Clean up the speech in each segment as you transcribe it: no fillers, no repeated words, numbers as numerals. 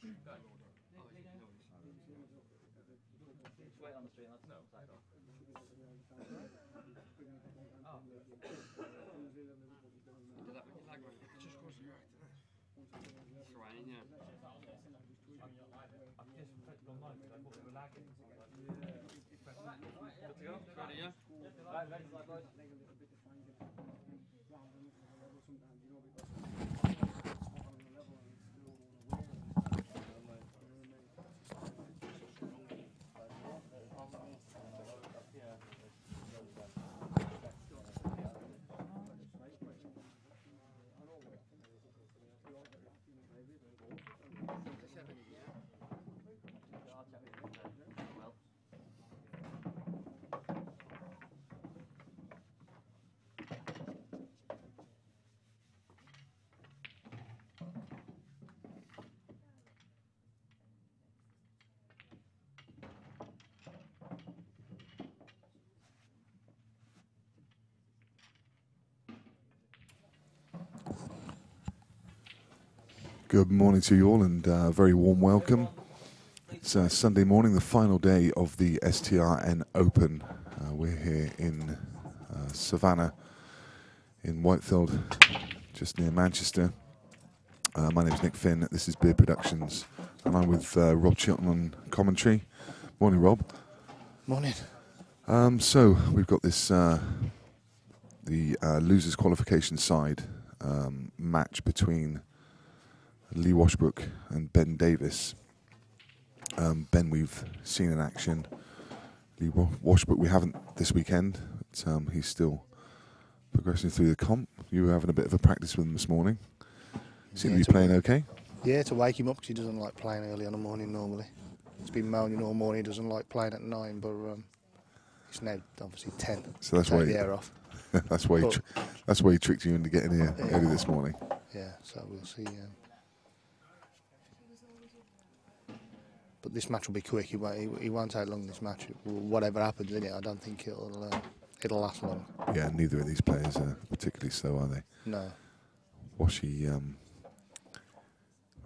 Wait on the street, that's no. Just goes right. Right, yeah. I've just clicked online because I thought we were lagging. Good to go? Ready, yeah? Right, ready for that, boys? Good morning to you all, and a very warm welcome. It's Sunday morning, the final day of the STRN Open. We're here in Savannah, in Whitefield, just near Manchester. My name is Nick Finn. This is Beard Productions, and I'm with Rob Chilton on commentary. Morning, Rob. Morning. So we've got this the losers qualification side match between Lee Washbrook and Ben Davis. Ben we've seen in action. Lee Washbrook we haven't this weekend, but he's still progressing through the comp. You were having a bit of a practice with him this morning. Seem to be playing okay? Yeah, to wake him up because he doesn't like playing early on the morning normally. He's been moaning all morning, he doesn't like playing at 9, but it's now obviously 10. So that's why the air off. that's why he tricked you into getting here early this morning. Yeah, so we'll see. But this match will be quick. He won't take long. This match, whatever happens in it, I don't think it'll last long. Yeah, neither of these players are particularly slow, are they? No. Washy,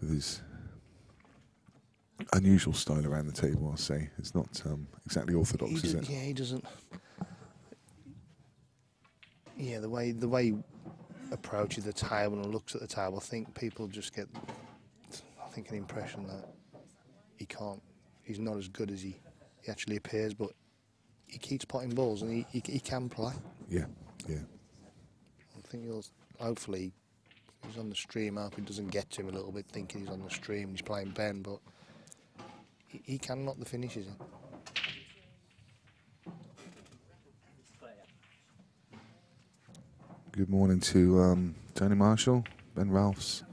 with his unusual style around the table, I'll say. It's not exactly orthodox, is it? Yeah, he doesn't. Yeah, the way he approaches the table and looks at the table, I think people just get, an impression that he's not as good as he actually appears, but he keeps potting balls and he can play. Yeah. I think hopefully he's on the stream. I hope it doesn't get to him a little bit thinking he's on the stream, he's playing Ben, but he can knock the finishes in. Good morning to Tony Marshall, Ben Ralphs.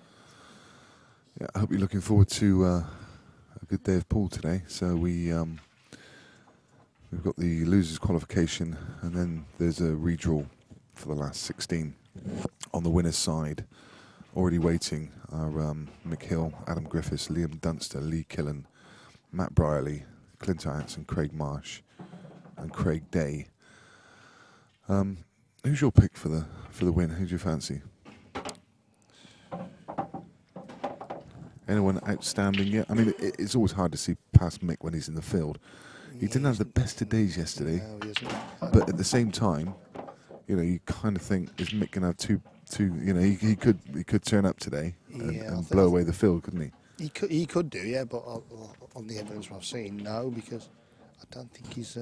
Yeah, I hope you're looking forward to a good day of pool today. So we've got the losers qualification, and then there's a redraw for the last 16 on the winners side. Already waiting are Mick Hill, Adam Griffiths, Liam Dunster, Lee Killen, Matt Brierley, Clint Hanson, Craig Marsh, and Craig Day. Who's your pick for the win? Who do you fancy? Anyone outstanding yet? I mean, it's always hard to see past Mick when he's in the field. He didn't have the best of days yesterday, no, he isn't. But at the same time, you kind of think, is Mick going to have two? He could turn up today and blow away the field, couldn't he? He could do, yeah, but on the evidence I've seen, no, because I don't think he's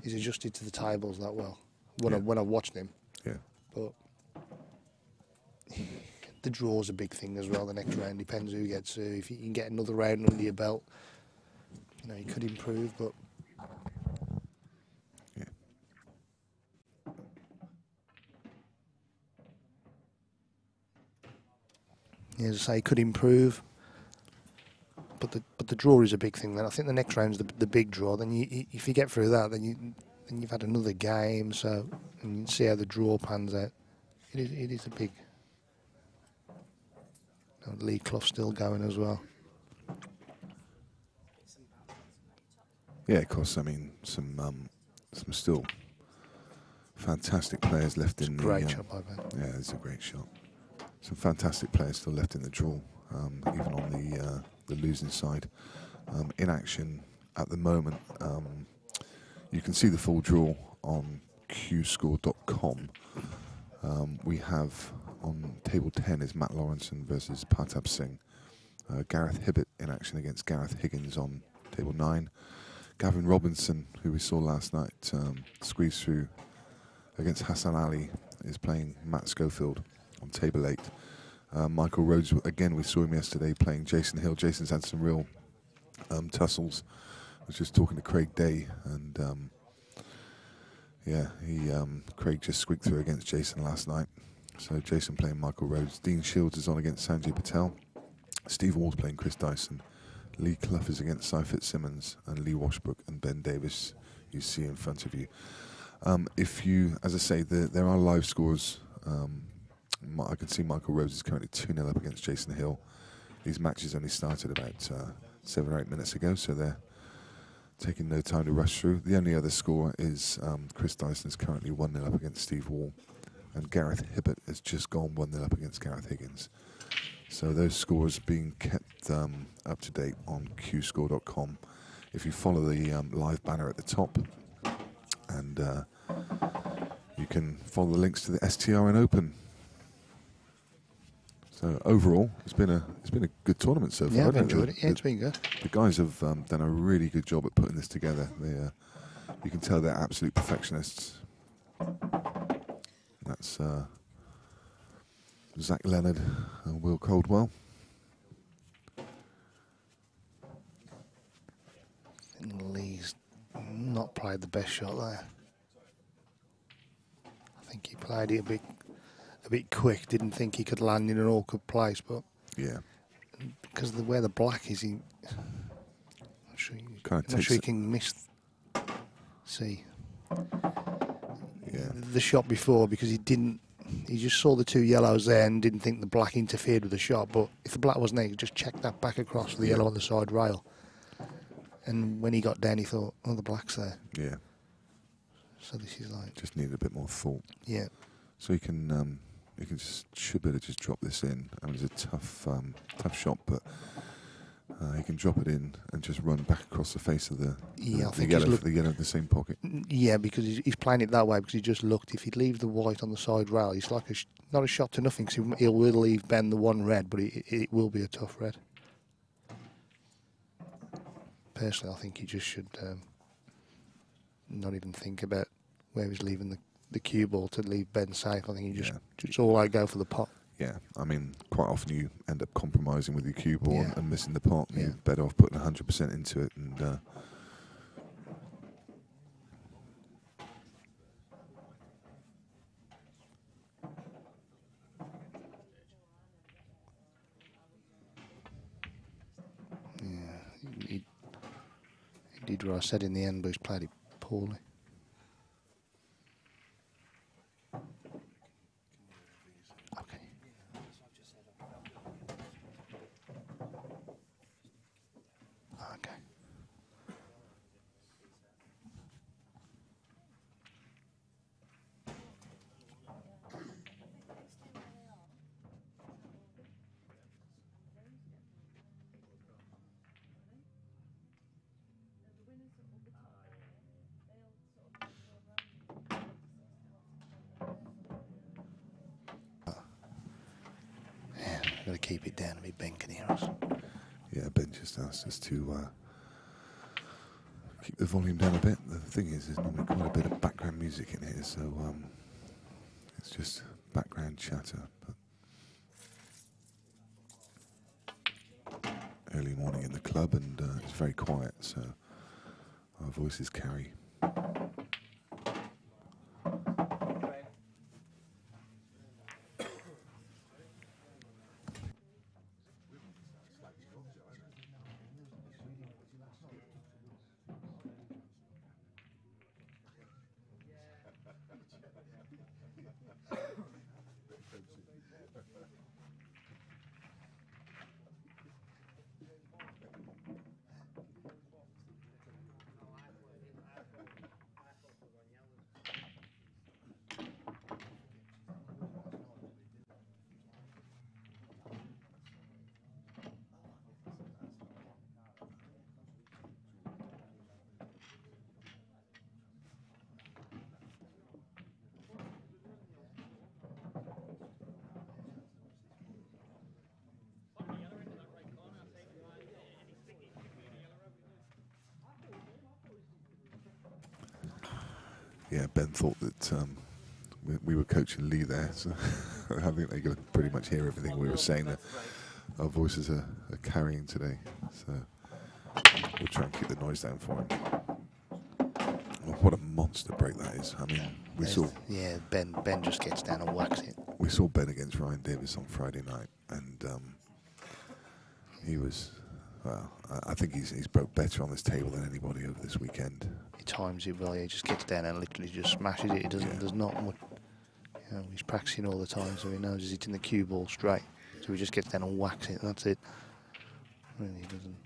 adjusted to the tables that well. When I watched him, yeah. But the draw's a big thing as well. The next round depends who gets who. If you can get another round under your belt, he could improve. But as I say, he could improve. But the draw is a big thing. Then I think the next round's the big draw. Then if you get through that, then you've had another game. So and you see how the draw pans out. It is a big. Lee Clough's still going as well. Yeah, of course. I mean, some still fantastic players left in the. Great shot, I bet. Yeah, it's a great shot. Some fantastic players still left in the draw. even on the losing side. In action at the moment, you can see the full draw on qscore.com. We have on table 10 is Matt Lawrenson versus Partab Singh. Gareth Hibbett in action against Gareth Higgins on table 9. Gavin Robinson, who we saw last night squeeze through against Hassan Ali, is playing Matt Schofield on table 8. Michael Rhodes, again, we saw him yesterday playing Jason Hill. Jason's had some real tussles. I was just talking to Craig Day, and Craig just squeaked through against Jason last night. So Jason playing Michael Rhodes. Dean Shields is on against Sanjay Patel. Steve Wall's playing Chris Dyson. Lee Clough is against Cy Fitzsimmons, and Lee Washbrook and Ben Davis you see in front of you. If you, as I say, there are live scores. I can see Michael Rhodes is currently 2-0 up against Jason Hill. These matches only started about 7 or 8 minutes ago, so they're taking no time to rush through. The only other score is Chris Dyson is currently 1-0 up against Steve Wall, and Gareth Hibbett has just gone 1-0 up against Gareth Higgins. So those scores being kept up to date on qscore.com. If you follow the live banner at the top, and you can follow the links to the STRN Open. So overall, it's been a good tournament so far. Yeah, I've enjoyed it. Yeah, it's been good. The guys have done a really good job at putting this together. They, you can tell they're absolute perfectionists. That's Zach Leonard and Will Coldwell. I think Lee's not played the best shot there. I think he played it a bit quick. Didn't think he could land in an awkward place, but yeah, because of the way the black is, I'm not sure he can miss. See, yeah, the shot before, because he just saw the 2 yellows there and didn't think the black interfered with the shot. But if the black wasn't there, he just checked that back across the yellow on the side rail. And when he got down, he thought, "Oh, the black's there." Yeah. So this is like just needed a bit more thought. Yeah. So you can should be able to just drop this in. I mean, it's a tough shot, but he can drop it in and just run back across the face of the yellow for the yellow in the same pocket. Yeah, because he's playing it that way because he just looked. If he leaves the white on the side rail, it's like not a shot to nothing. Because he will leave Ben the 1 red, but it will be a tough red. Personally, I think he just should not even think about where he's leaving the cue ball to leave Ben safe. I think he just all out go for the pot. Yeah, I mean, quite often you end up compromising with your cue ball and missing the pot. Yeah. You're better off putting 100% into it. And he did what I said in the end, but he's played it poorly. Okay. Okay. Got to keep it down a bit. Ben can hear us. yeah, Ben just asked us to keep the volume down a bit. The thing is, there's normally quite a bit of background music in here, so it's just background chatter. But early morning in the club, and it's very quiet, so our voices carry. Yeah, Ben thought that we were coaching Lee there, so I think they could pretty much hear everything we were saying. That our voices are carrying today, so we'll try and keep the noise down for him. Oh, what a monster break that is! I mean, we saw. Yeah, Ben just gets down and whacks it. We saw Ben against Ryan Davis on Friday night, and he was. Well, I think he's broke better on this table than anybody over this weekend. He times it well. He just gets down and literally just smashes it. He doesn't. Yeah. There's not much. You know, he's practicing all the time, so he knows he's hitting the cue ball straight. So he just gets down and whacks it, and that's it. Really doesn't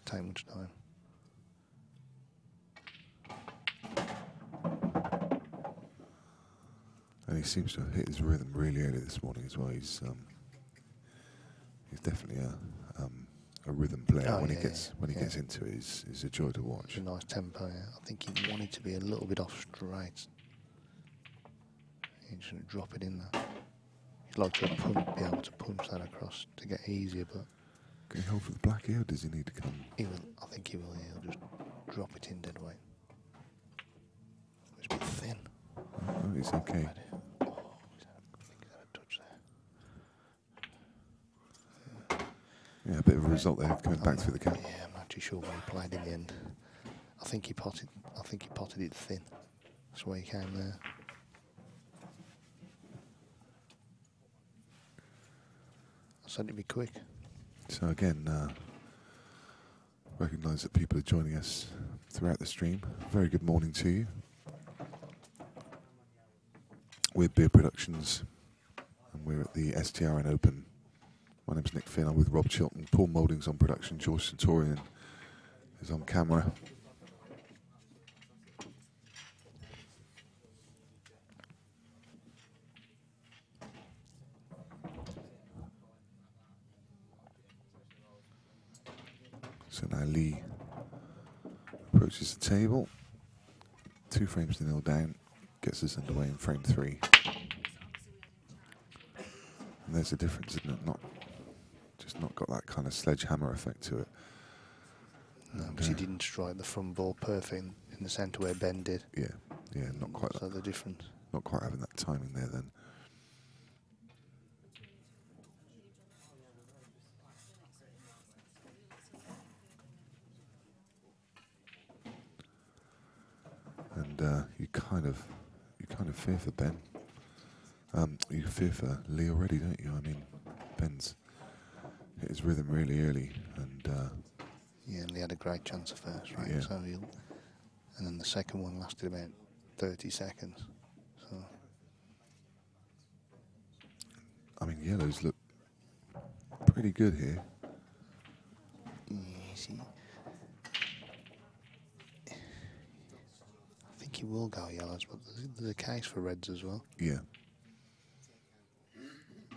take much time. And he seems to have hit his rhythm really early this morning as well. He's definitely a rhythm player. Oh, When yeah, he gets into it, it's a joy to watch. It's a nice tempo. Yeah. I think he wanted to be a little bit off straight. He just gonna drop it in there. He'd like to be able to punch that across to get easier, but Can he hold for the black ear, or does he need to come? he will. I think he will. Yeah, he'll just drop it in dead weight. It's a bit thin. Oh, it's okay. Oh, he's had a touch there. Yeah, a bit of a result there, coming back through the cap. Yeah, I'm not too sure what he played in the end. I think he potted it thin. That's why he came there. I said it'd be quick. So again, recognise that people are joining us throughout the stream. Very good morning to you. We're Beer Productions, and we're at the STRN Open. My name's Nick Finn. I'm with Rob Chilton. Paul Moulding's on production. George Centurion is on camera. So now Lee approaches the table. 2-0 down. Gets us underway in frame 3. And there's a difference, isn't it? Not got that kind of sledgehammer effect to it. No, because he didn't strike the front ball perfect in the centre where Ben did. Yeah, not quite. So the difference. Not quite having that timing there then. And you kind of fear for Ben. You fear for Lee already, don't you? I mean, Ben's hit his rhythm really early, and yeah, and he had a great chance at first, right? Yeah. So and then the second one lasted about 30 seconds. So I mean, yellows look pretty good here. yeah, see, I think he will go yellows, but there's a case for reds as well. Yeah.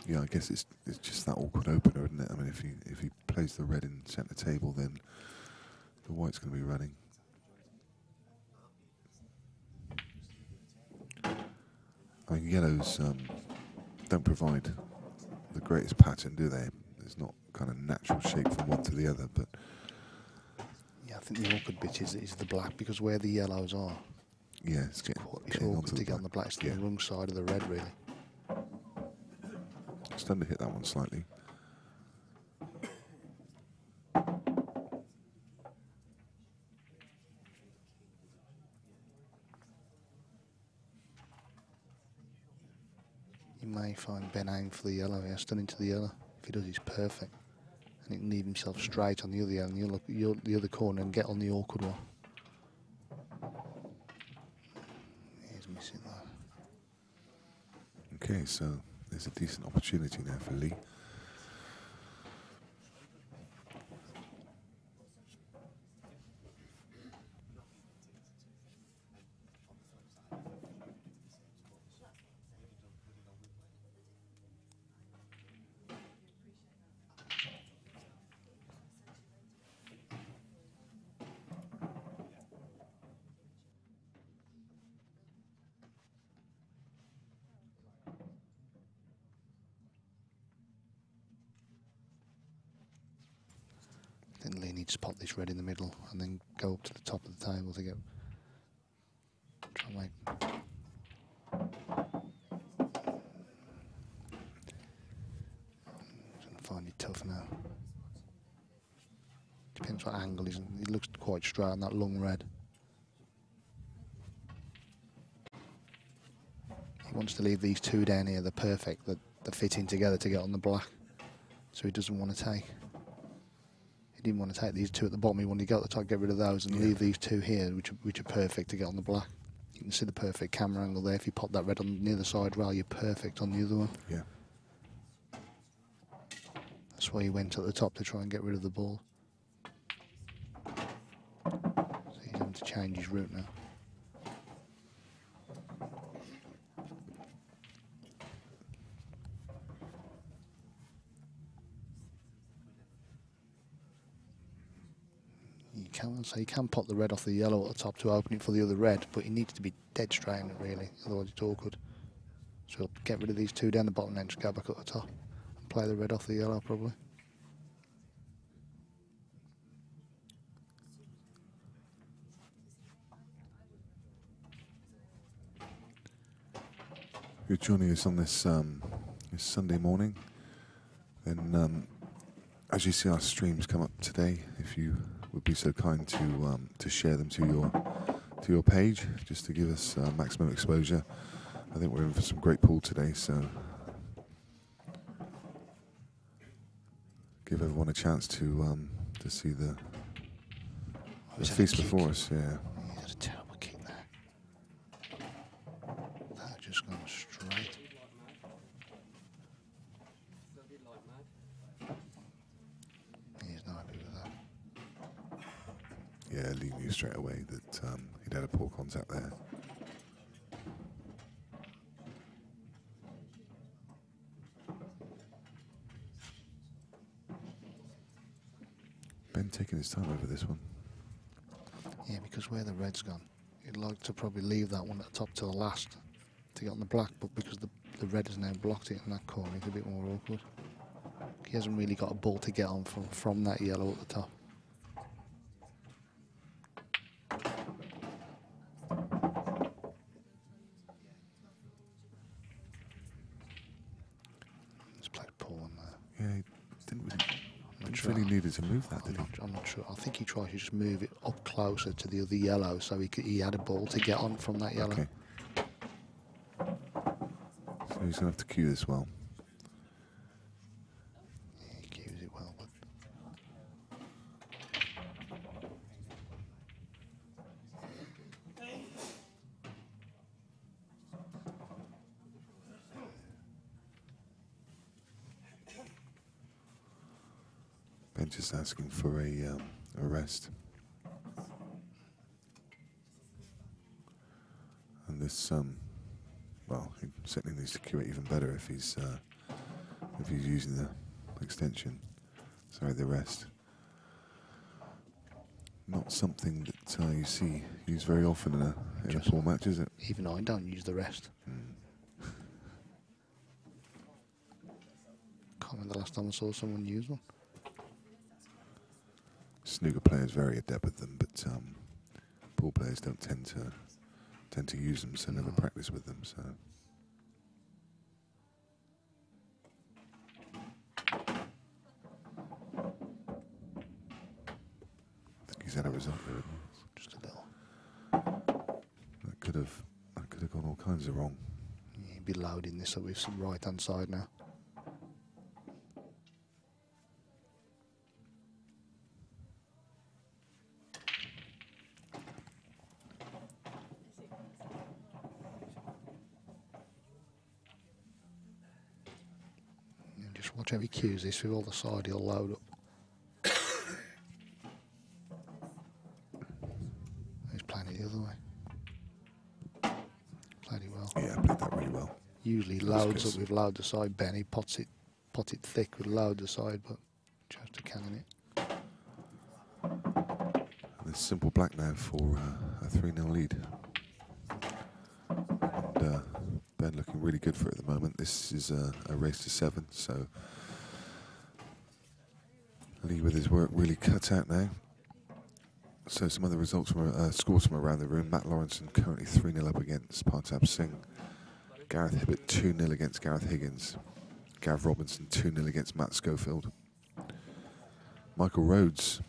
Yeah, I guess it's just that awkward opener, isn't it? I mean, if he plays the red in centre table, then the white's going to be running. I mean, yellows don't provide the greatest pattern, do they? There's not kind of natural shape from one to the other, but Yeah, I think the awkward bit is the black, because where the yellows are, yeah, it's it's getting awkward onto to the get on the black. It's the Yeah. wrong side of the red, really. Just under hit that one slightly. You may find Ben aimed for the yellow. He has done into the yellow. If he does, he's perfect. And he can leave himself straight on the other yellow, and you'll look at the other corner and get on the awkward one. He's missing that. Okay, so there's a decent opportunity now for Lee. I think Lee needs to spot this red in the middle and then go up to the top of the table to Try and make. Find it tough now. Depends what angle he's in. He looks quite straight on that long red. He wants to leave these two down here. They're perfect. They're fitting together to get on the black. So he doesn't want to take. He didn't want to take these two at the bottom. He wanted to go at the top, get rid of those, and leave these two here, which are perfect to get on the black. You can see the perfect camera angle there. If you pop that red on the other side rail, you're perfect on the other one. Yeah. That's why he went at the top, to try and get rid of the ball. So he's having to change his route now. So you can pop the red off the yellow at the top to open it for the other red, but it needs to be dead straight in it really, otherwise it's awkward. So we'll get rid of these two down the bottom and then just go back at the top and play the red off the yellow probably. If you're joining us on this this Sunday morning, then as you see our streams come up today, if you would be so kind to share them to your page, just to give us maximum exposure. I think we're in for some great pool today, so give everyone a chance to see the feast before us. Yeah. He had a terrible kick there. That had just gone straight. He's not happy with that. Yeah, Lee knew straight away that he'd had a poor contact there. Ben taking his time over this one. Yeah, because where the red's gone, he'd like to probably leave that one at the top to the last to get on the black, but because the red has now blocked it in that corner, it's a bit more awkward. He hasn't really got a ball to get on from that yellow at the top. Let's play the pull on there. Yeah, he didn't really needed to move that, did he? I'm not sure. I think he tried to just move it up closer to the other yellow so he had a ball to get on from that yellow. Okay. So he's going to have to cue this well. Yeah, he cues it well, but Ben just asking for a rest. And this, well, he certainly needs to cue it even better if he's using the extension. Sorry, the rest. Not something that you see used very often in a pool match, is it? even I don't use the rest. Can't remember the last time I saw someone use one. Snooker players very adept at them, but pool players don't tend to use them, so never practice with them. So I think he's had a result there. Just a little. That could have gone all kinds of wrong. Yeah, he'd be loading this up with some right hand side now. Just watch how he cues this with all the side, he'll load up. He's playing it the other way. Played it well. Yeah, played that really well. Usually he loads up with load the side, Ben. He pots it thick with load the side, but chose to cannon it. And it's simple black now for a 3-0 lead. And Ben looking really good for it at the moment. This is a race to 7, so Lee with his work really cut out now. So some other results from scores from around the room. Matt Lawrenson currently 3-0 up against Partab Singh. Gareth Hibbett 2-0 against Gareth Higgins. Gav Robinson 2-0 against Matt Schofield. Michael Rhodes,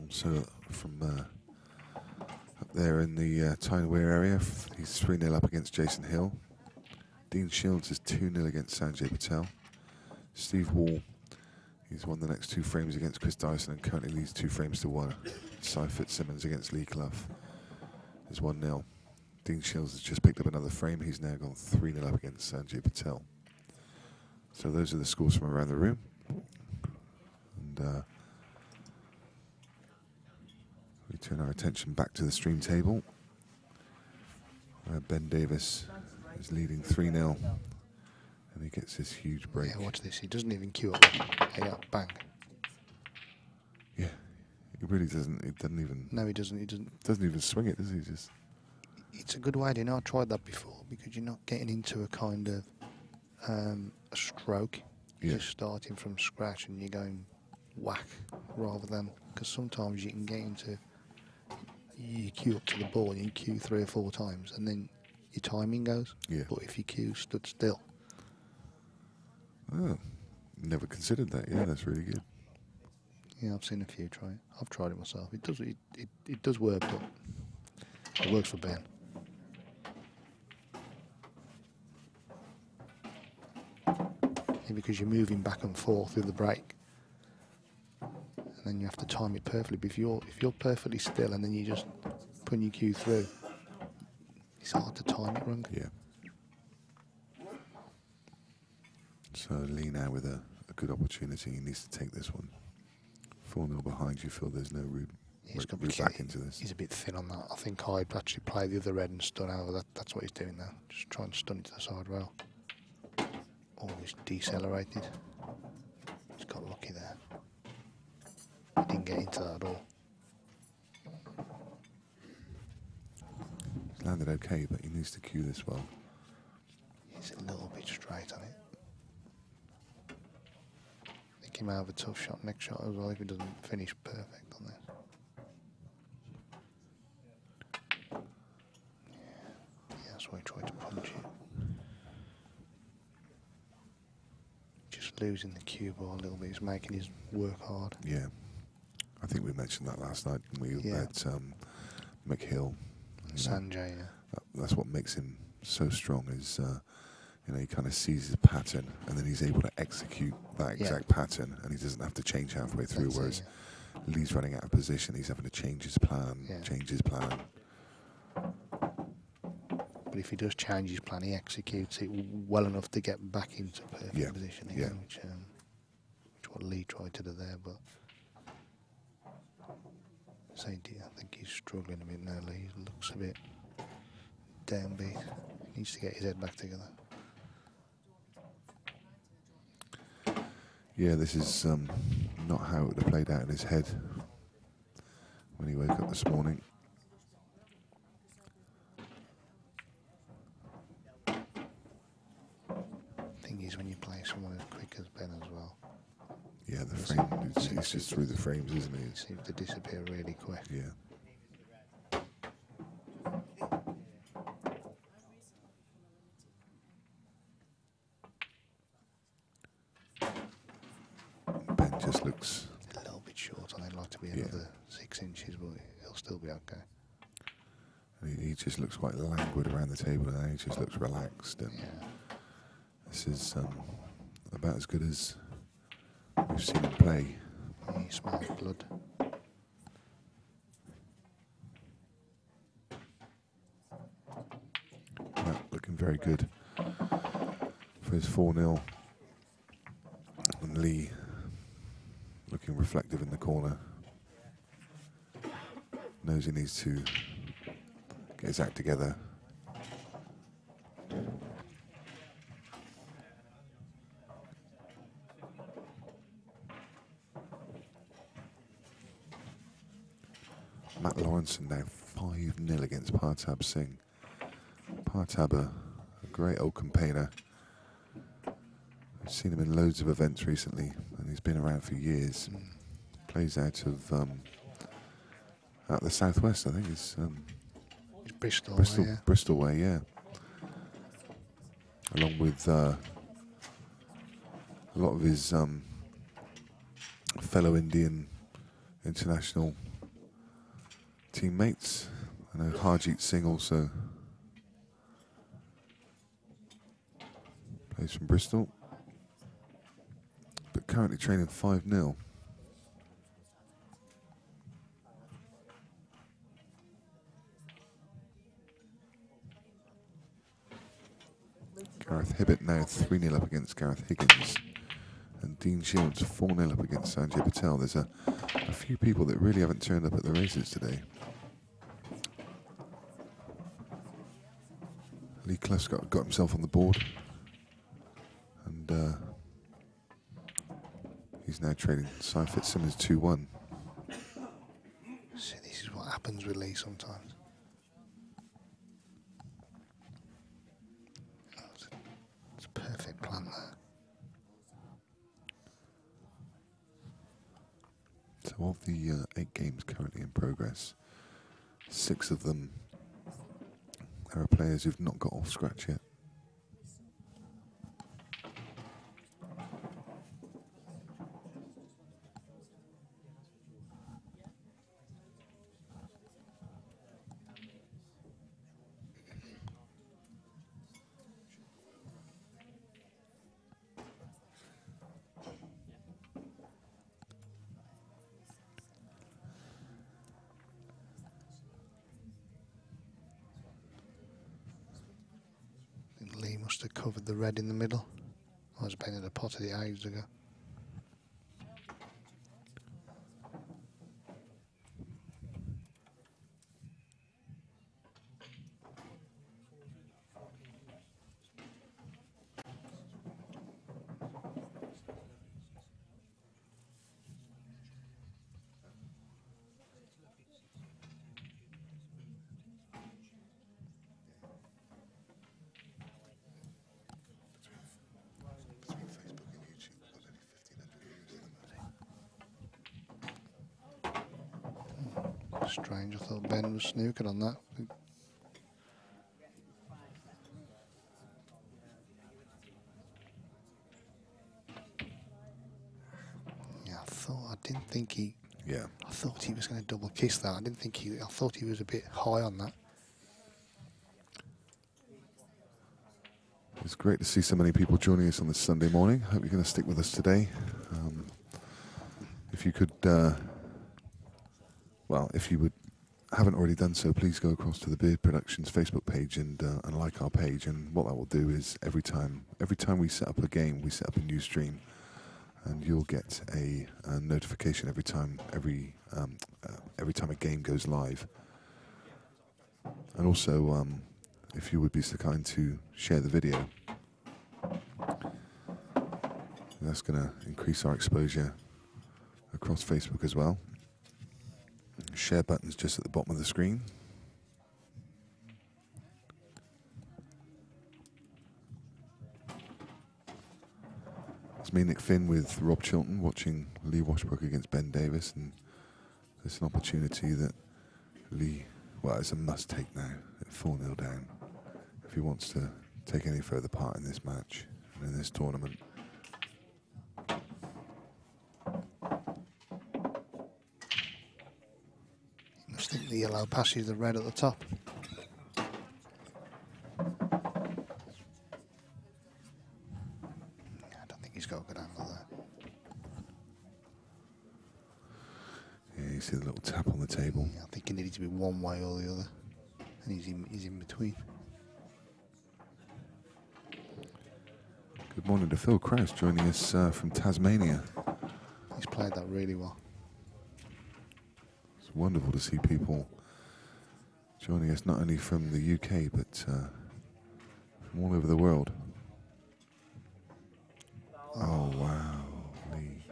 also from up there in the Tyne-Wear area, he's 3-0 up against Jason Hill. Dean Shields is 2-0 against Sanjay Patel. Steve Wall, he's won the next 2 frames against Chris Dyson and currently leads 2 frames to 1. Cy Fitzsimmons against Lee Clough is 1-0. Dean Shields has just picked up another frame. He's now gone 3-0 up against Sanjay Patel. So those are the scores from around the room. And we turn our attention back to the stream table. Ben Davis is leading 3-0. And he gets this huge break. Yeah, watch this. He doesn't even queue up. Yeah, bang. Yeah, he really doesn't. He doesn't even. No, he doesn't. He doesn't. Doesn't even swing it, does he? Just. It's a good way. I tried that before because you're not getting into a kind of a stroke. You're just starting from scratch and you're going whack rather than, because sometimes you can get into, you queue up to the ball and you queue 3 or 4 times and then your timing goes. Yeah. But if you queue stood still. Oh, never considered that. Yeah, that's really good. Yeah, I've seen a few try it. I've tried it myself. It does work, but it works for Ben. Yeah, because you're moving back and forth with the break, and then you have to time it perfectly. But if you're perfectly still and then you just put your cue through, it's hard to time it wrong. Yeah. So Lee now with a good opportunity. He needs to take this one. 4-0 behind. You feel there's no route back into this. He's a bit thin on that. I think I'd actually play the other red and stun over. That's what he's doing now. Just trying to stun it to the side rail. Oh, he's decelerated. He's got lucky there. He didn't get into that at all. He's landed okay, but he needs to cue this well. He's a little bit straight on it. I think he may have a tough shot next shot as well if he doesn't finish perfect on this. Yeah, that's why he tried to punch it. Just losing the cue ball a little bit. He's making his work hard. Yeah. I think we mentioned that last night. We had McHill. Sanjay, yeah. That's what makes him so strong is, he kind of sees his pattern and then he's able to execute that exact pattern and he doesn't have to change halfway through, whereas Lee's running out of position, he's having to change his plan, But if he does change his plan, he executes it well enough to get back into perfect position again, which what Lee tried to do there, but I think he's struggling a bit now. Lee looks a bit downbeat. He needs to get his head back together. Yeah, this is not how it would have played out in his head when he woke up this morning. Thing is, when you play someone as quick as Ben as well. Yeah, the frame, he's just through the frames, isn't he? He seems to disappear really quick. Yeah. Ben just looks a little bit short, and I'd like to be another 6 inches, but he'll still be okay. He just looks quite languid around the table now. He just looks relaxed. And this is about as good as we've seen him play. He smells blood. Yeah, looking very good for his 4-0. And Lee looking reflective in the corner. Knows he needs to get his act together. Matt Lawrenson now 5-0 against Partab Singh. Partab, a great old campaigner. I've seen him in loads of events recently, and he's been around for years. Plays out of out the southwest, I think. It's Bristol, Bristol, yeah. Bristol way, yeah. Along with a lot of his fellow Indian international teammates. I know Harjeet Singh also plays from Bristol, but currently training 5-0. Gareth Hibbett now 3-0 up against Gareth Higgins. And Dean Shields 4-0 up against Sanjay Patel. There's a few people that really haven't turned up at the races today. Lee Clough's got himself on the board. And he's now trading Cy Fitzsimmons 2-1. See, this is what happens with Lee sometimes. It's a perfect plan there. So of the 8 games currently in progress, 6 of them, there are players who've not got off scratch yet. Lee must have covered the red in the middle. I was playing in the pot of the ages ago. Strange, I thought Ben was snookered on that. Yeah, I didn't think he. Yeah. I thought he was going to double kiss that. I thought he was a bit high on that. It's great to see so many people joining us on this Sunday morning. Hope you're going to stick with us today. If you could, well, if you haven't already done so, please go across to the Beard Productions Facebook page and like our page. And what that will do is every time we set up a game, we set up a new stream, and you'll get a notification every time a game goes live. And also, if you would be so kind to share the video, that's going to increase our exposure across Facebook as well. Share button's just at the bottom of the screen. It's me, Nick Finn, with Rob Chilton watching Lee Washbrook against Ben Davis, and there's an opportunity that Lee, well, it's a must-take now at 4-0 down if he wants to take any further part in this match and in this tournament. I think the yellow passes the red at the top. I don't think he's got a good angle there. Yeah, you see the little tap on the table. Yeah, I think it needed to be one way or the other, and he's in between. Good morning to Phil Krause joining us from Tasmania. He's played that really well. It's wonderful to see people joining us not only from the UK but from all over the world. Oh wow, Lee.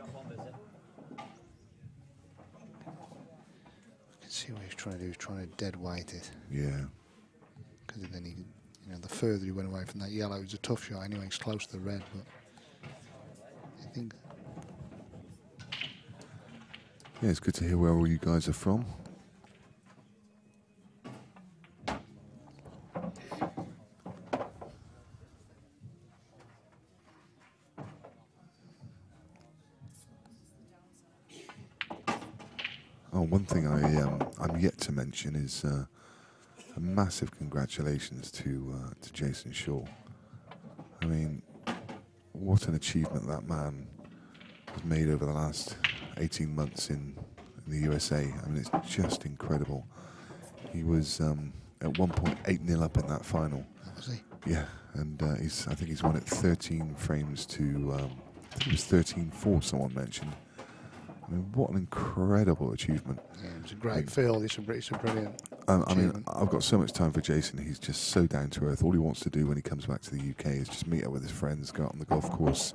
I can see what he's trying to do. He's trying to dead weight it. Yeah. Because then he, the further he went away from that yellow, it was a tough shot anyway. It's close to the red, but I think. Yeah, it's good to hear where all you guys are from. Oh, one thing I'm yet to mention is a massive congratulations to Jason Shaw. I mean, what an achievement that man has made over the last 18 months in the USA. I mean, it's just incredible. He was at one point 8-0 up in that final. Was he? Yeah, and I think he's won it 13 frames to, I think it was 13-4, someone mentioned. I mean, what an incredible achievement. Yeah, it was a great field. It's a brilliant I mean, I've got so much time for Jason. He's just so down to earth. All he wants to do when he comes back to the UK is just meet up with his friends, go out on the golf course.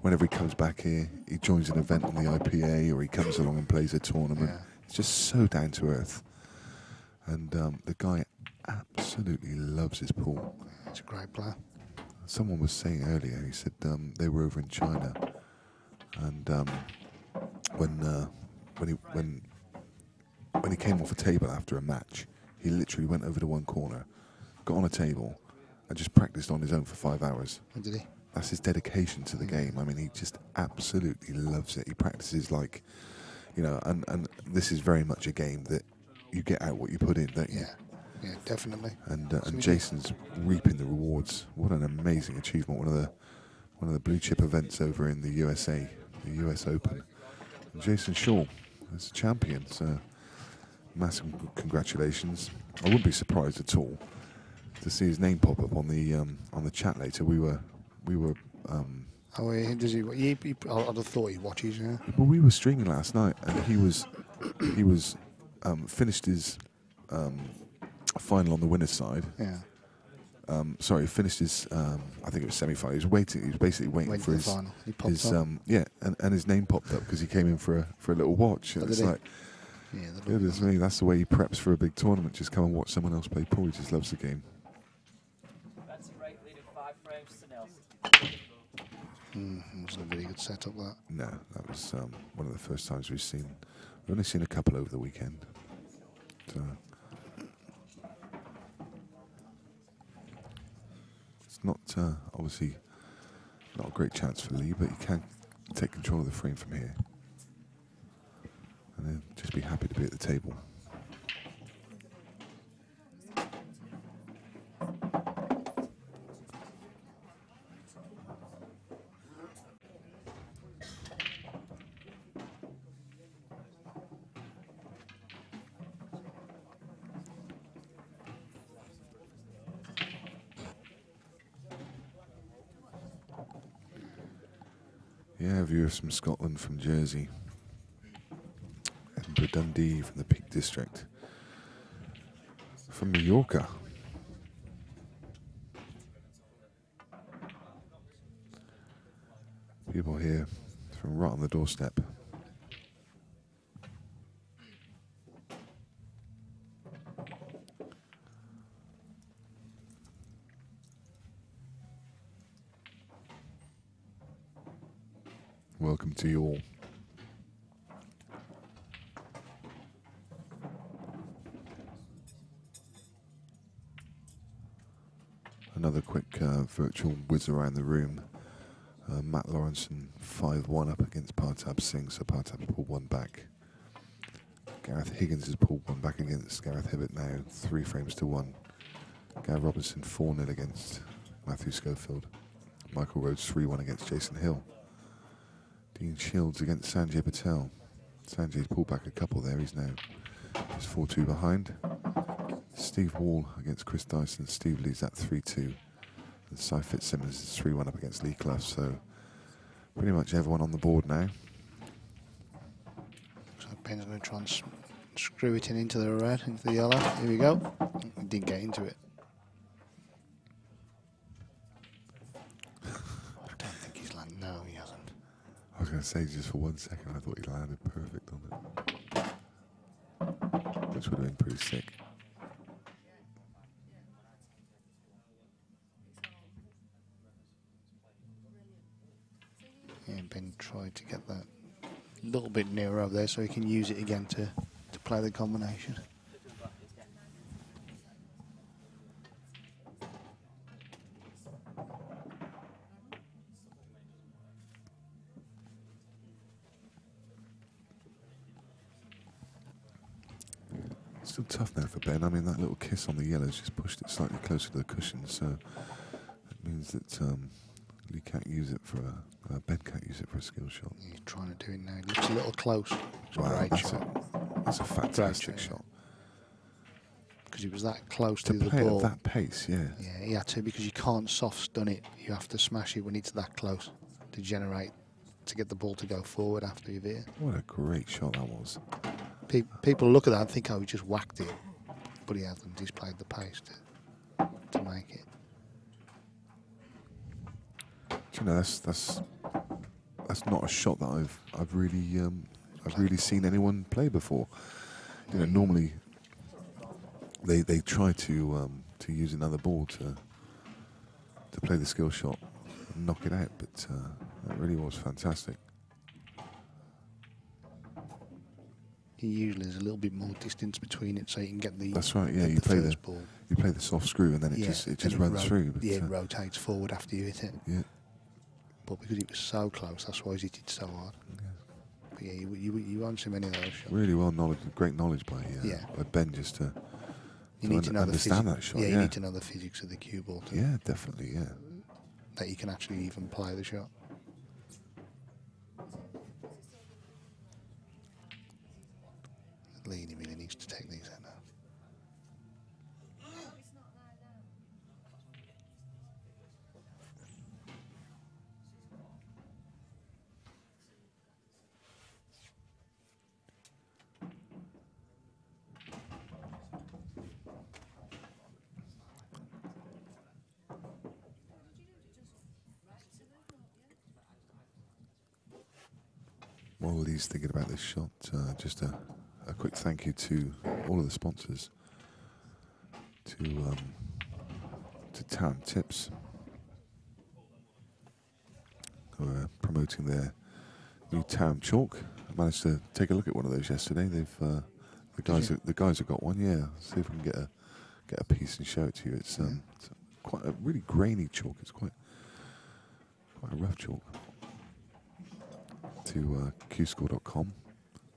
Whenever he comes back here, he joins an event on the IPA or he comes along and plays a tournament. Yeah. He's just so down to earth. And the guy absolutely loves his pool. It's a great player. Someone was saying earlier, he said they were over in China, and when he came off a table after a match, he literally went over to one corner, got on a table, and just practiced on his own for 5 hours. What did he? That's his dedication to the game. I mean, he just absolutely loves it. He practices like, you know, and this is very much a game that you get out what you put in, don't you? Yeah, definitely. And Jason's reaping the rewards. What an amazing achievement! One of the blue chip events over in the USA, the US Open. And Jason Shaw is a champion. So massive congratulations! I wouldn't be surprised at all to see his name pop up on the chat later. We were. Oh, does he? I'd have thought he watches. Yeah. Well, we were streaming last night, and he was finished his final on the winner's side. Yeah. Sorry, finished his. I think it was semi-final. He was waiting. He was basically waiting for his final. He popped his up. yeah, and his name popped up because he came in for a little watch. And it's like, goodness me, that's the way he preps for a big tournament. Just come and watch someone else play pool. He just loves the game. That's a right leading 5 frames to nil. It wasn't a very good setup, that. No, that was one of the first times we've only seen a couple over the weekend. So it's not obviously not a great chance for Lee, but he can take control of the frame from here, and then just be happy to be at the table. Yeah, viewers from Scotland, from Jersey, Edinburgh, Dundee, from the Peak District, from Mallorca. People here from right on the doorstep. Welcome to you all. Another quick virtual whiz around the room. Matt Lawrenson 5-1 up against Partab Singh, so Partab's pulled one back. Gareth Higgins has pulled one back against Gareth Hibbett now, 3 frames to 1. Gav Robinson 4-0 against Matthew Schofield. Michael Rhodes 3-1 against Jason Hill. Dean Shields against Sanjay Patel. Sanjay's pulled back a couple there, he's 4-2 behind. Steve Wall against Chris Dyson. Steve leads that 3-2. And Cy Fitzsimmons is 3-1 up against Lee Clough, so pretty much everyone on the board now. So Ben's going to try and screw it into the red, into the yellow. Here we go. He didn't get into it. I don't think he's landed. No, he hasn't. I was going to say, just for 1 second, I thought he landed perfect on it. Which would have been pretty sick. Yeah, Ben tried to get that a little bit nearer over there so he can use it again to play the combination. Still tough there for Ben. I mean, that little kiss on the yellows just pushed it slightly closer to the cushion, so that means that Lee can't use it for Ben can't use it for a skill shot. He's trying to do it now. It looks a little close. It's a Wow, great that's shot. That's a fantastic Great shot. Because he was that close To to the play ball. at that pace, yeah. Yeah, he had to, because you can't soft stun it. You have to smash it when it's that close to generate, to get the ball to go forward after you've hit it. What a great shot that was. People look at that and think, oh, he just whacked it. But he hasn't. He's played the pace to make it. Do you know, that's not a shot that I've really seen anyone play before. You know, normally they try to use another ball to play the skill shot and knock it out, but that really was fantastic. Usually there's a little bit more distance between it, so you can get the. That's right. Yeah, you play the soft screw and then it just runs through. But, yeah, it rotates forward after you hit it. Yeah. But because it was so close, that's why he's hit it so hard. Yeah. But yeah, you won't see many of those shots. Really well great knowledge by Ben just to understand that shot. Yeah, you need to know the physics of the cue ball too. Yeah, definitely. Yeah. That you can actually even play the shot. Lee really needs to take these out now. While Lee's thinking about this shot, just a quick thank you to all of the sponsors, to Town Tips, who are promoting their new Town chalk. I managed to take a look at one of those yesterday. They've the guys have got one. Yeah, see if we can get a piece and show it to you. It's quite a really grainy chalk. It's quite a rough chalk. To qscore.com,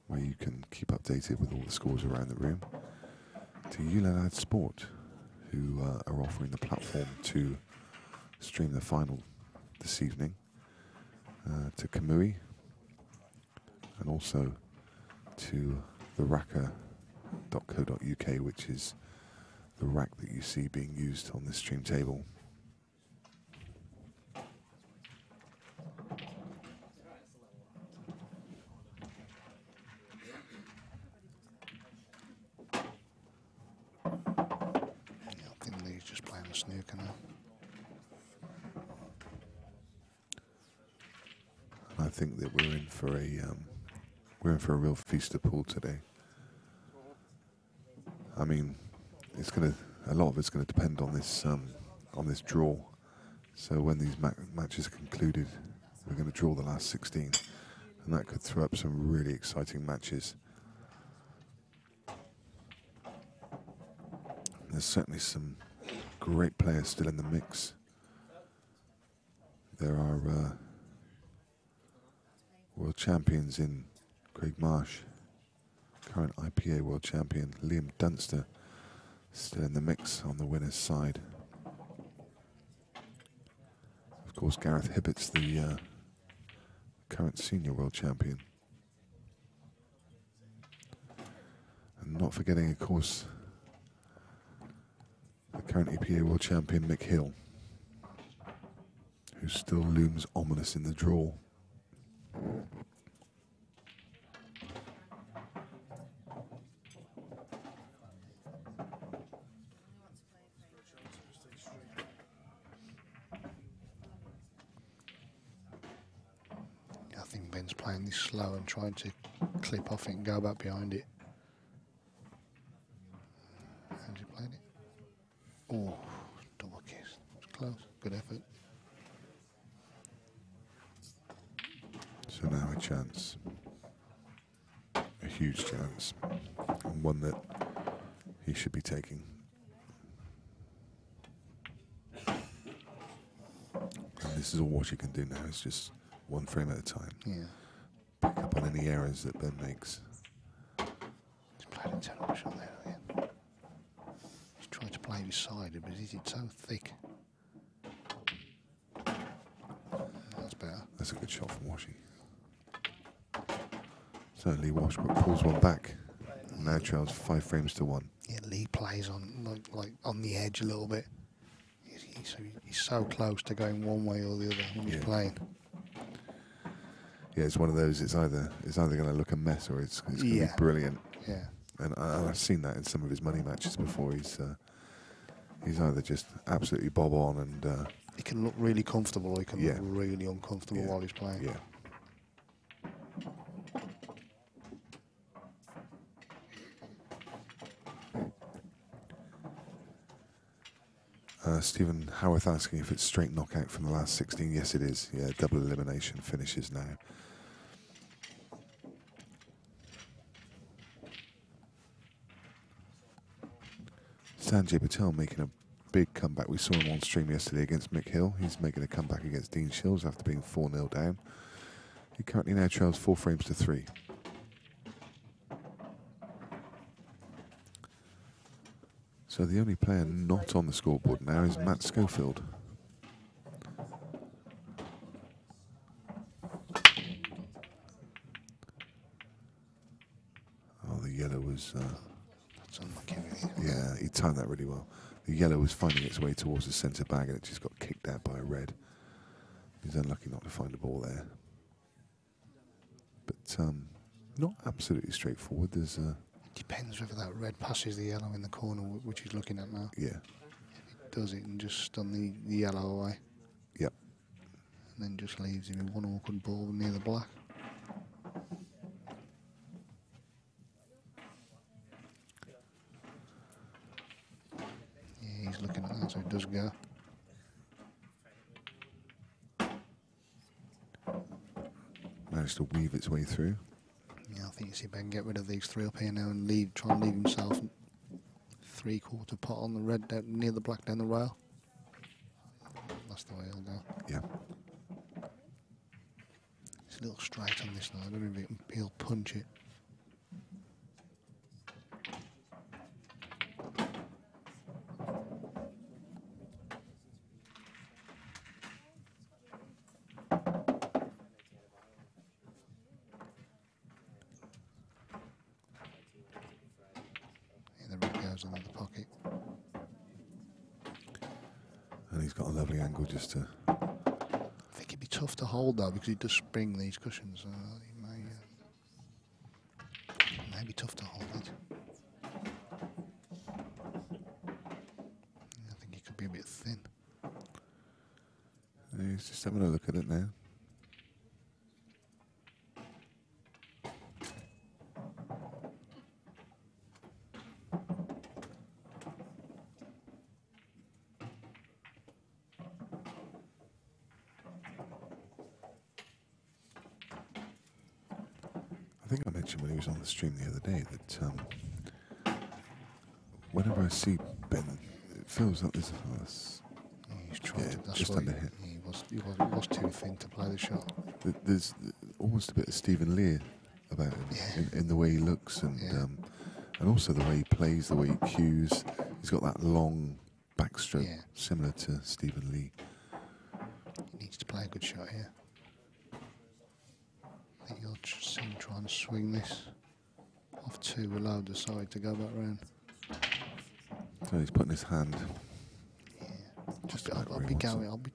where you can keep updated with all the scores around the room. To ULAD Sport, who are offering the platform to stream the final this evening. To Kamui, and also to the racker.co.uk, which is the rack that you see being used on this stream table. Snooker now. I think that we're in for a real feast of pool today. I mean, a lot of it's gonna depend on this draw. So when these matches are concluded, we're going to draw the last 16, and that could throw up some really exciting matches. There's certainly some great players still in the mix. There are world champions in Craig Marsh, current IPA world champion Liam Dunster, still in the mix on the winner's side. Of course, Gareth Hibbett's the current senior world champion. And not forgetting, of course, the current EPA world champion Mick Hill, who still looms ominous in the draw. I think Ben's playing this slow and trying to clip off it and go back behind it. How's he played it? Oh, double kiss. It's close. Good effort. So now a chance. A huge chance. And one that he should be taking. And this is all what you can do now. It's just one frame at a time. Yeah. Pick up on any errors that Ben makes. He's played a terrible shot there again. Try to play it sided, but is it so thick? That's better. That's a good shot from Washy. Certainly Wash pulls one back. And now trails 5 frames to 1. Yeah, Lee plays on like on the edge a little bit. He's so close to going one way or the other when he's playing. Yeah, it's one of those. It's either going to look a mess or it's going to be brilliant. Yeah. And I've seen that in some of his money matches before. He's either just absolutely bob on and he can look really comfortable or he can look really uncomfortable while he's playing. Yeah. Stephen Howarth asking if it's straight knockout from the last 16. Yes, it is. Yeah, double elimination finishes now. Sanjay Patel making a big comeback. We saw him on stream yesterday against Mick Hill. He's making a comeback against Dean Shields after being 4-0 down. He currently now trails 4 frames to 3. So the only player not on the scoreboard now is Matt Schofield. Oh, the yellow was... That's unlucky, really. Yeah, he timed that really well. The yellow was finding its way towards the centre bag and it just got kicked out by a red. He's unlucky not to find the ball there. But not absolutely straightforward. There's depends whether that red passes the yellow in the corner, which he's looking at now. Yeah. If it does, it and just stun the yellow away. Yep. And then just leaves him with one awkward ball near the black. Yeah, he's looking at that, so it does go. Managed to weave its way through. Yeah, I think you see Ben get rid of these 3 up here now and try and leave himself 3/4 pot on the red down, near the black down the rail. That's the way he'll go. Yeah. It's a little straight on this now. I don't know if he'll punch it. Under the pocket. And he's got a lovely angle just to... I think it'd be tough to hold though because he does spring these cushions. He may be tough to hold it. I think he could be a bit thin. He's just having a look at it now. I think I mentioned when he was on the stream the other day that whenever I see Ben, it feels like there's he's trying to, that's just under hit. He was too thin to play the shot. There's almost a bit of Stephen Lear about him in the way he looks and also the way he plays, the way he cues. He's got that long backstroke similar to Stephen Lee. He needs to play a good shot here. I think you'll see him trying to swing this off 2, allowed the side to go back round. So he's putting his hand. Yeah, I think I'll be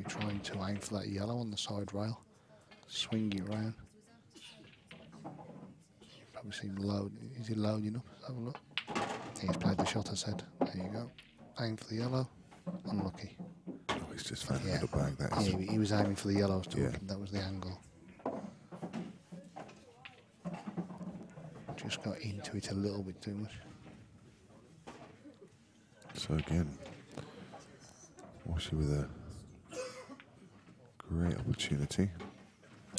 trying to aim for that yellow on the side rail, swing it round. Probably seem low. Is it loud enough? Let's have a look. He's played the shot. I said. There you go. Aim for the yellow. Unlucky. Oh, he's just found the middle bag. That is. Yeah, he was aiming for the yellows. That was the angle. Just got into it a little bit too much. So again, Washi with a great opportunity,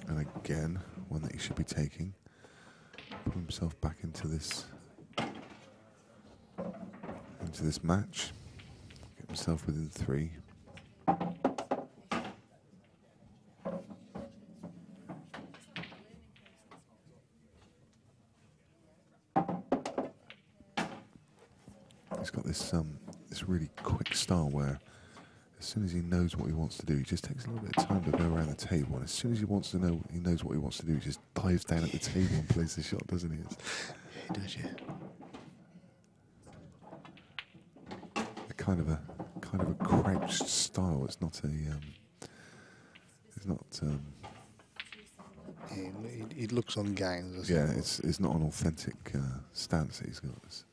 and again one that he should be taking. Put himself back into this match. Get himself within 3. He's got this this really quick style where as soon as he knows what he wants to do, he just takes a little bit of time to go around the table. And as soon as he wants to know, he knows what he wants to do, he just dives down at the table and plays the shot, doesn't he? Yeah, he does, yeah. A kind of a crouched style. It's not a. It's not. Yeah, it looks on games, doesn't Yeah, it? it's not an authentic stance that he's got.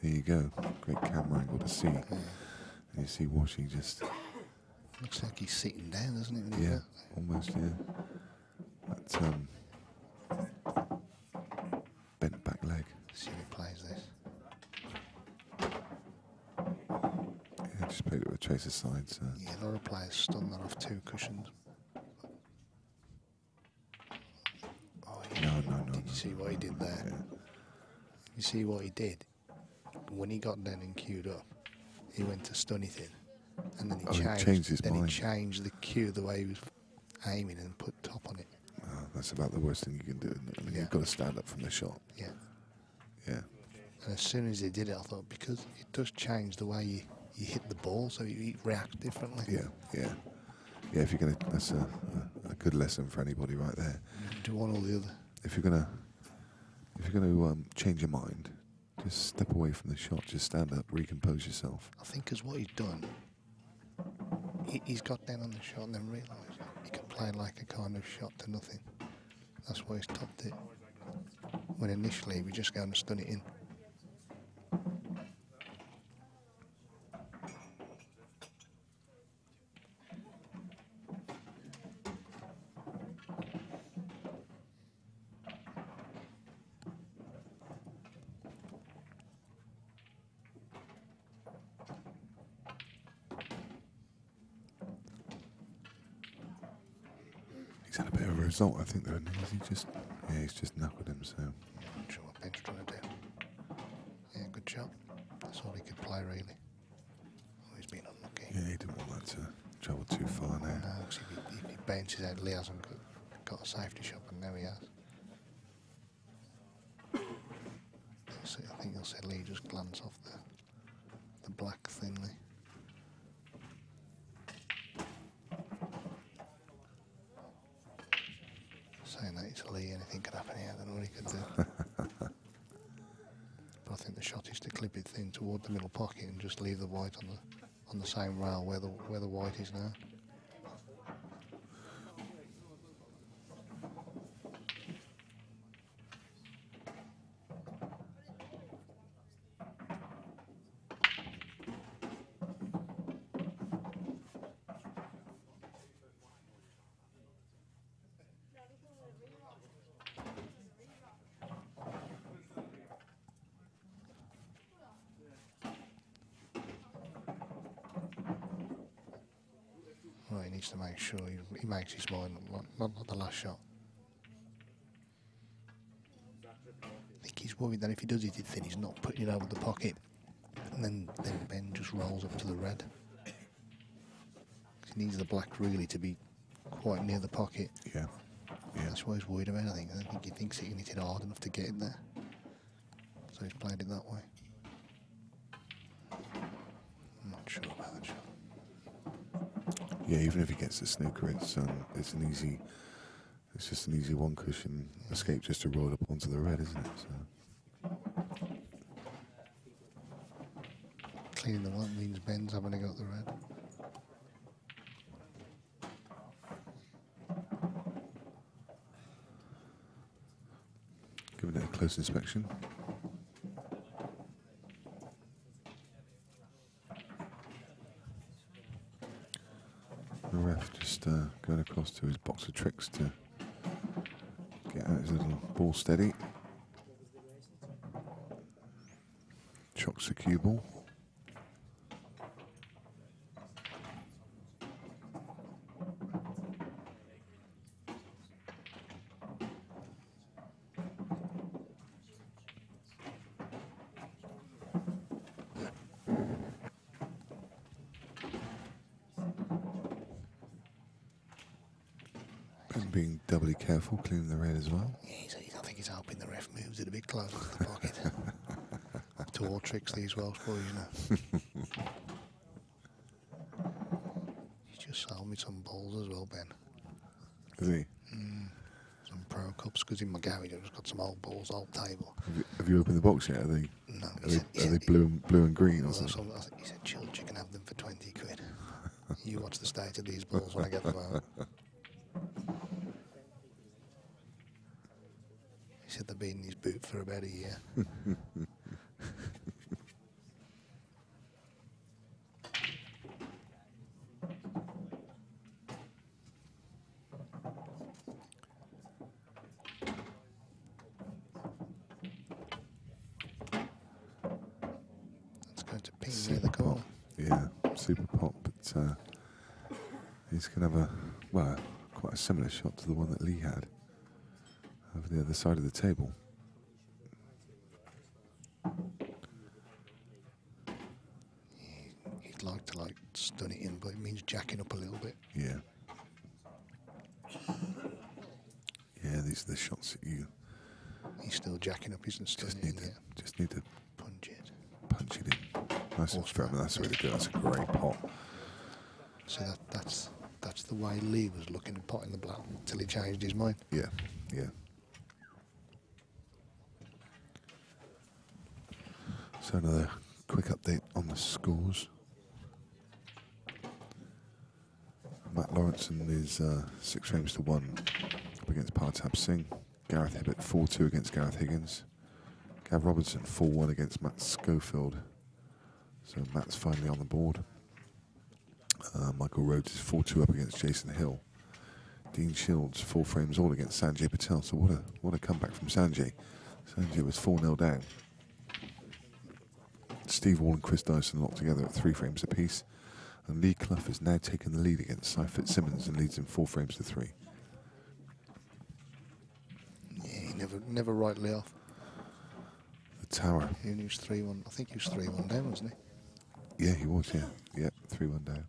There you go. Great camera angle to see. Yeah. And you see Washi just. Looks like he's sitting down, doesn't it? Yeah, almost, yeah. That bent back leg. See if he plays this. Yeah, just played it with tracer sides. Yeah, a lot of players stun that off 2 cushions. Oh, yeah. No. Did you see what he did there? Yeah. You see what he did? When he got down and queued up, he went to stun it in. And then he changed his then mind. he changed the cue the way he was aiming and put top on it. That's about the worst thing you can do, isn't it? I mean, Yeah. you've got to stand up from the shot. Yeah. Yeah. And as soon as he did it, I thought, because it does change the way you hit the ball, so you react differently. Yeah. If you're gonna, that's a good lesson for anybody right there. Do one or the other. If you're gonna change your mind, just step away from the shot. Just stand up, recompose yourself. I think because what he's done, he's got down on the shot and then realised he can play like a kind of shot to nothing. That's why he's topped it. When initially we just go and stun it in. He's had a bit of a result, I think, though. He's just knuckled him. So I'm not sure what Ben's trying to do. Yeah, good shot. That's all he could play, really. Oh, he's been unlucky. yeah, he didn't want that to travel too far now. No, 'cause if he bounces out, Lee hasn't got a safety shot, and now he has. I think you'll see Lee just glance off the black thinly. Saying that it's Lee, anything could happen here. I don't know what he could do. But I think the shot is to clip it thin toward the middle pocket and just leave the white on the same rail where the white is now. Right, he needs to make sure he makes his mind up, not the last shot. I think he's worried that if he does it thin, he's not putting it over the pocket. And then Ben just rolls up to the red. He needs the black really to be quite near the pocket. Yeah. That's what he's worried about, I think. I don't think he thinks he can hit it hard enough to get in there. So he's played it that way. I'm not sure about that shot. Yeah, even if he gets the snooker, it's just an easy one cushion escape just to roll up onto the red, isn't it? So. Cleaning the one means Ben's having to go at the red. Giving it a close inspection. The ref just going across to his box of tricks to get out his little ball steady. Chocks the cue ball. Being doubly careful, cleaning the red as well. Yeah, I think he's hoping the ref moves it a bit closer to the pocket. To all tricks these Welsh boys, you know. He's just sold me some balls as well, Ben. Is he? Some Pro Cups, because in my garage I've just got some old balls, old table. Have you opened the box yet? Are they? No, Are they blue and green or something? He said, "Chill, you can have them for 20 quid. You watch the state of these balls when I get them out." He said they've been in his boot for about a year. That's going to ping near the corner. Yeah, super pop, but he's going to have quite a similar shot to the one that Lee had over the other side of the table. He'd like to stun it in, but it means jacking up a little bit. Yeah. Yeah, these are the shots that you He's still jacking up, isn't stunning it in yet. just need to Punch it. punch it in. Nice and straight. That's really good. That's a great pot. So that's the way Lee was looking at potting the black until he changed his mind. Yeah, yeah. So another quick update on the scores. Matt Lawrenson is 6 frames to 1 up against Partab Singh. Gareth Hibbett 4-2 against Gareth Higgins. Gav Robinson 4-1 against Matt Schofield. So Matt's finally on the board. Michael Rhodes is 4-2 up against Jason Hill. Dean Shields 4 frames all against Sanjay Patel. So what a comeback from Sanjay. Sanjay was 4-0 down. Steve Wall and Chris Dyson locked together at 3 frames apiece. And Lee Clough has now taken the lead against Cy Fitzsimmons and leads in 4 frames to 3. Yeah, he never rightly off. The tower. He was 3-1. I think he was 3-1 down, wasn't he? Yeah, he was, yeah. Yeah, 3-1 down.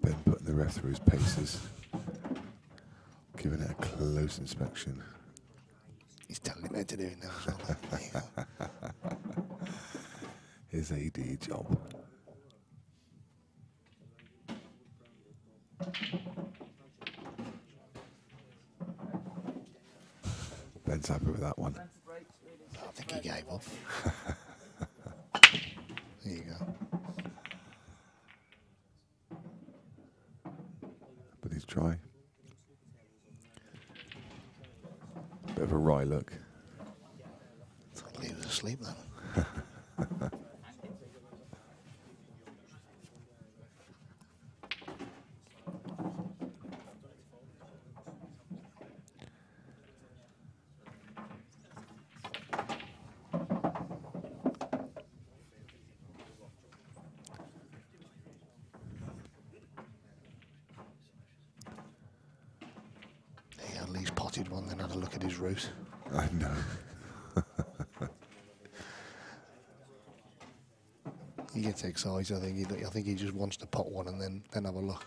Ben putting the ref through his paces, giving it a close inspection. He's telling him how to do it now as well. His AD job. Ben's happy with that one. I think he gave up. There you go. But he's try. Bit of a wry look. Thought Lee was asleep then. He at least potted one, then had a look at his route. I know. He gets excited. I think he just wants to pot one and then have a look.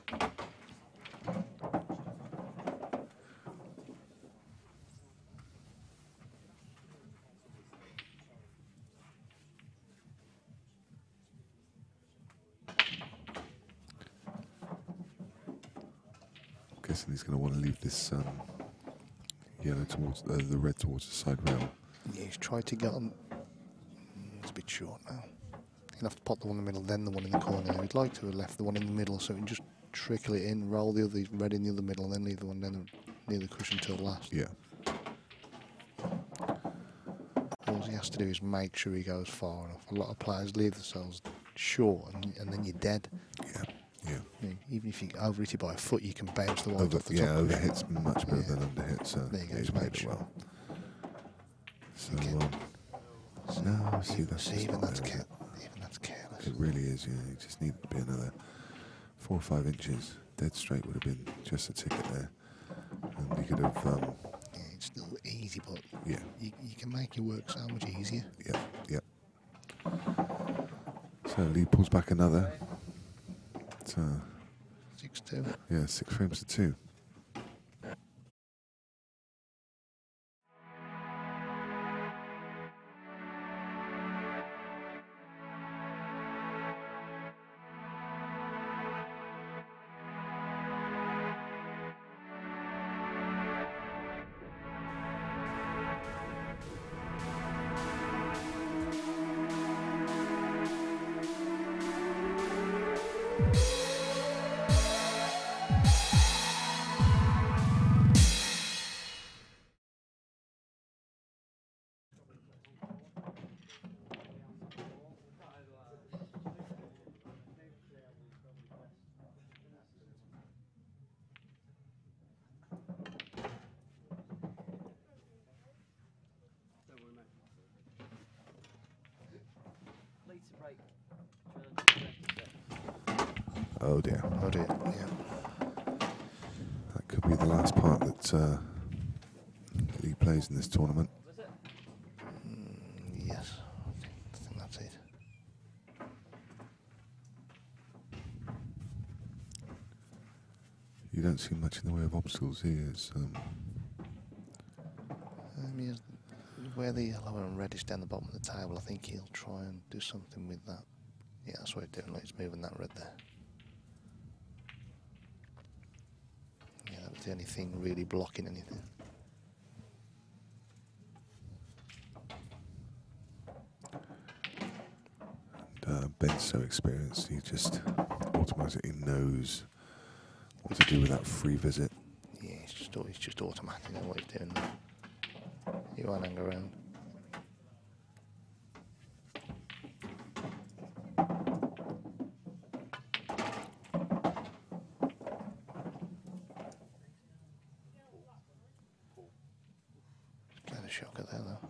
Guessing he's going to want to leave this yellow towards the red towards the side rail. Yeah, he's tried to get on. It's a bit short now. He'll have to pot the one in the middle, then the one in the corner. He'd like to have left the one in the middle so he can just trickle it in, roll the other red in the other middle, and then leave the one near the cushion till last. Yeah. he has to do is make sure he goes far enough. A lot of players leave themselves short, and then you're dead. Yeah, yeah. I mean, even if you overhit it by a foot, you can bounce the one off the yeah, top. overhit's much better than underhit. So there you go. he's Just played make it sure. well. So So no, see, that's just even not that's there, is even that's careless. it really is. Yeah, you just need to be another 4 or 5 inches. Dead straight would have been just a ticket there, and you could have. Yeah, it's still easy, but Yeah. you can make your work so much easier. Yeah, yeah. So Lee pulls back another. So 6-2. yeah, 6 frames to 2. Oh dear. Oh dear. Yeah. That could be the last part that Lee plays in this tournament. Yes. I think that's it. You don't see much in the way of obstacles here. Yes, where the yellow and red is down the bottom of the table, I think he'll try and do something with that. Yeah, that's what he's doing. Like he's moving that red there. Yeah, that was the only thing really blocking anything. And Ben's so experienced, he just automatically knows what to do with that free visit. Yeah, it's just automatic. You know what he's doing there. He won't hang around. Playing a shocker there though.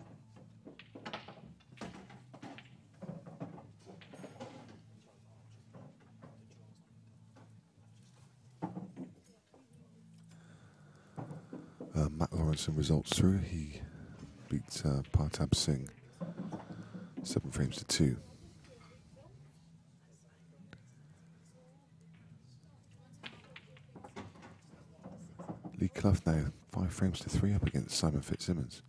Matt Lawrenson results through. He beats Partab Singh 7 frames to 2. Lee Clough now 5 frames to 3 up against Simon Fitzsimmons.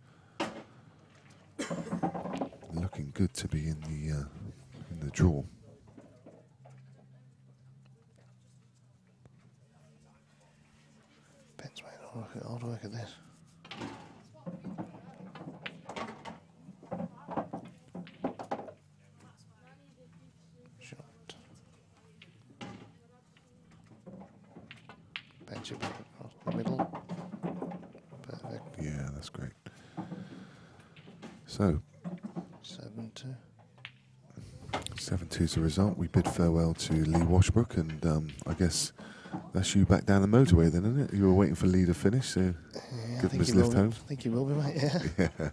Looking good to be in the draw. Ben's made all the work of this. Shot. Ben's it back across the middle. Perfect. Yeah, that's great. So 7-2. 7-2 is the result. We bid farewell to Lee Washbrook, and I guess that's you back down the motorway then, isn't it? You were waiting for Lee to finish, so Yeah, give him his lift home. I think he will be, mate. Yeah. Yeah,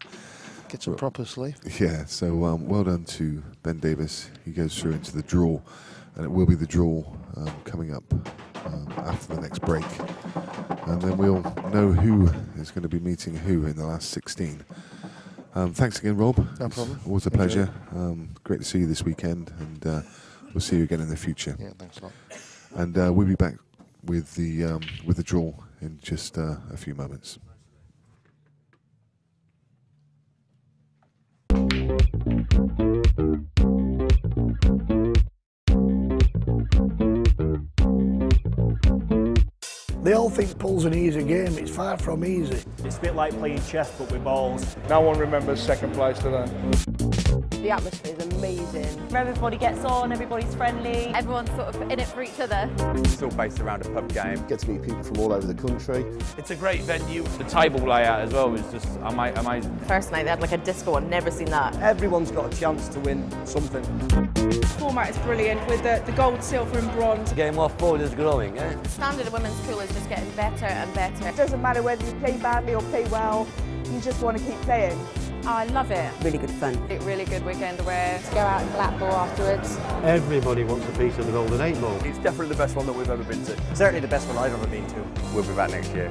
Get some proper sleep. yeah. So well done to Ben Davis. He goes through into the draw, and it will be the draw coming up after the next break, and then we'll know who is going to be meeting who in the last 16. Thanks again, Rob. No problem. It's always a pleasure. Great to see you this weekend, and we'll see you again in the future. Yeah, thanks a lot. And we'll be back with the draw in just a few moments. They all think pool's an easy game. It's far from easy. It's a bit like playing chess but with balls. No one remembers second place today. The atmosphere is amazing. Everybody gets on, everybody's friendly. Everyone's sort of in it for each other. It's all based around a pub game. Get to meet people from all over the country. It's a great venue. The table layout as well was just amazing. First night they had like a disco, I've never seen that. Everyone's got a chance to win something. The format is brilliant with the gold, silver and bronze. The game off board is growing, eh? The standard of women's pool is just getting better and better. It doesn't matter whether you play badly or play well, you just want to keep playing. I love it. Really good fun. A really good weekend away. To go out and Blackpool afterwards. Everybody wants a piece of the Golden 8 Ball. It's definitely the best one that we've ever been to. Certainly the best one I've ever been to. We'll be back next year.